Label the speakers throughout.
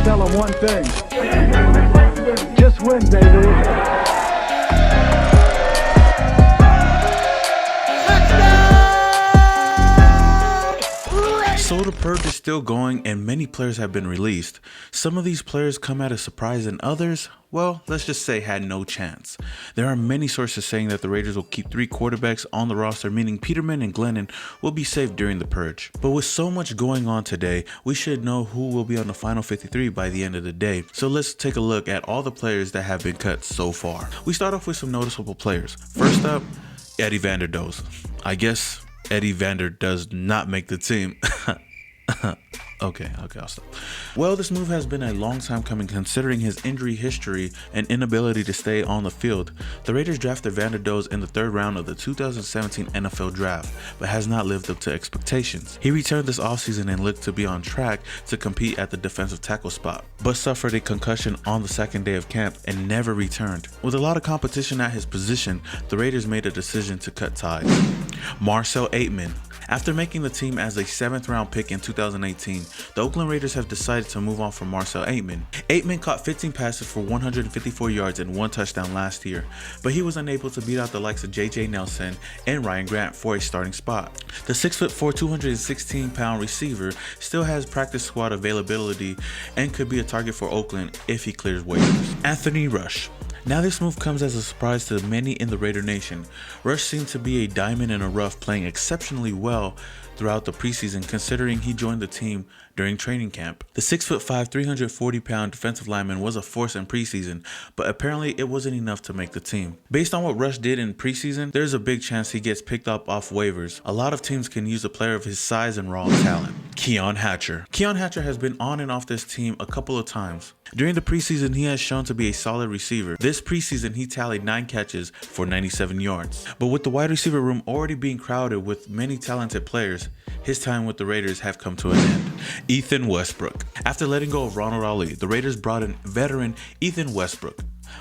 Speaker 1: tell them one thing. Just win, baby.
Speaker 2: So the purge is still going and many players have been released. Some of these players come at a surprise and others, well, let's just say had no chance. There are many sources saying that the Raiders will keep 3 quarterbacks on the roster, meaning Peterman and Glennon will be safe during the purge. But with so much going on today, we should know who will be on the final 53 by the end of the day. So let's take a look at all the players that have been cut so far. We start off with some noticeable players. First up, Eddie Vander Dosa. I guess Eddie Vander does not make the team. Okay, I'll stop. Well, this move has been a long time coming considering his injury history and inability to stay on the field. The Raiders drafted Vander Dosa in the 3rd round of the 2017 NFL Draft, but has not lived up to expectations. He returned this offseason and looked to be on track to compete at the defensive tackle spot, but suffered a concussion on the 2nd day of camp and never returned. With a lot of competition at his position, the Raiders made a decision to cut ties. Marcell Ateman. After making the team as a 7th round pick in 2018, the Oakland Raiders have decided to move on from Marcell Ateman. Ateman caught 15 passes for 154 yards and 1 touchdown last year, but he was unable to beat out the likes of J.J. Nelson and Ryan Grant for a starting spot. The 6'4", 216-pound receiver still has practice squad availability and could be a target for Oakland if he clears waivers. Anthony Rush. Now this move comes as a surprise to many in the Raider Nation. Rush seemed to be a diamond in the rough, playing exceptionally well throughout the preseason considering he joined the team during training camp. The 6'5", 340-pound defensive lineman was a force in preseason, but apparently it wasn't enough to make the team. Based on what Rush did in preseason, there's a big chance he gets picked up off waivers. A lot of teams can use a player of his size and raw talent. Keyon Hatcher. Keyon Hatcher has been on and off this team a couple of times. During the preseason, he has shown to be a solid receiver. This preseason, he tallied 9 catches for 97 yards. But with the wide receiver room already being crowded with many talented players, his time with the Raiders have come to an end. Ethan Westbrook. After letting go of Ronald Ali, the Raiders brought in veteran Ethan Westbrook.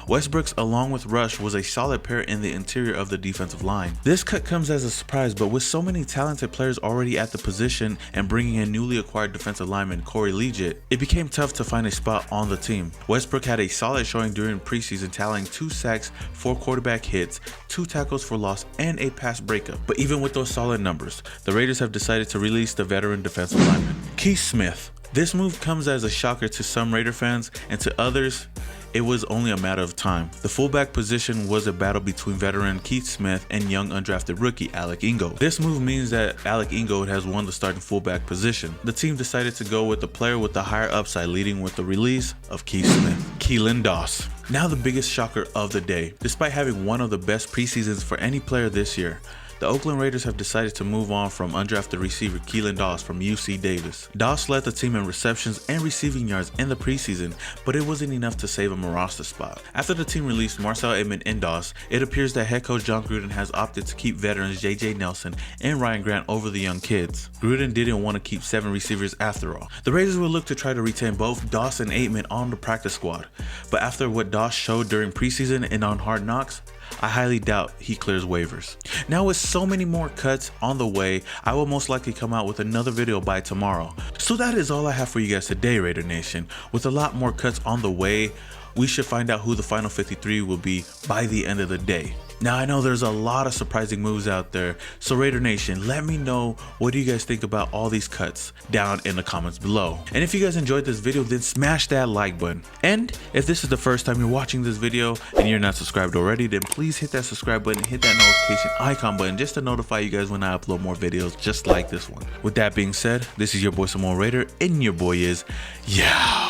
Speaker 2: Westbrook, along with Rush, was a solid pair in the interior of the defensive line. This cut comes as a surprise, but with so many talented players already at the position and bringing in newly acquired defensive lineman Corey Liuget, it became tough to find a spot on the team. Westbrook had a solid showing during preseason, tallying 2 sacks, 4 quarterback hits, 2 tackles for loss, and a pass breakup. But even with those solid numbers, the Raiders have decided to release the veteran defensive lineman. Keith Smith. This move comes as a shocker to some Raider fans, and to others, it was only a matter of time. The fullback position was a battle between veteran Keith Smith and young undrafted rookie Alec Ingold. This move means that Alec Ingold has won the starting fullback position. The team decided to go with the player with the higher upside, leading with the release of Keith Smith. Keelan Dosa. Now the biggest shocker of the day. Despite having one of the best preseasons for any player this year, the Oakland Raiders have decided to move on from undrafted receiver Keelan Dosa from UC Davis. Dosa led the team in receptions and receiving yards in the preseason, but it wasn't enough to save him a roster spot. After the team released Marcell Ateman and Dosa, it appears that head coach John Gruden has opted to keep veterans J.J. Nelson and Ryan Grant over the young kids. Gruden didn't want to keep 7 receivers after all. The Raiders will look to try to retain both Dosa and Ateman on the practice squad, but after what Dosa showed during preseason and on Hard Knocks, I highly doubt he clears waivers. Now with so many more cuts on the way, I will most likely come out with another video by tomorrow. So that is all I have for you guys today, Raider Nation. With a lot more cuts on the way, we should find out who the final 53 will be by the end of the day. Now I know there's a lot of surprising moves out there, so Raider Nation, let me know what do you guys think about all these cuts down in the comments below. And if you guys enjoyed this video, then smash that like button. And if this is the first time you're watching this video and you're not subscribed already, then please hit that subscribe button, hit that notification icon button just to notify you guys when I upload more videos just like this one. With that being said, this is your boy Samoan Raider, and your boy is, yeah.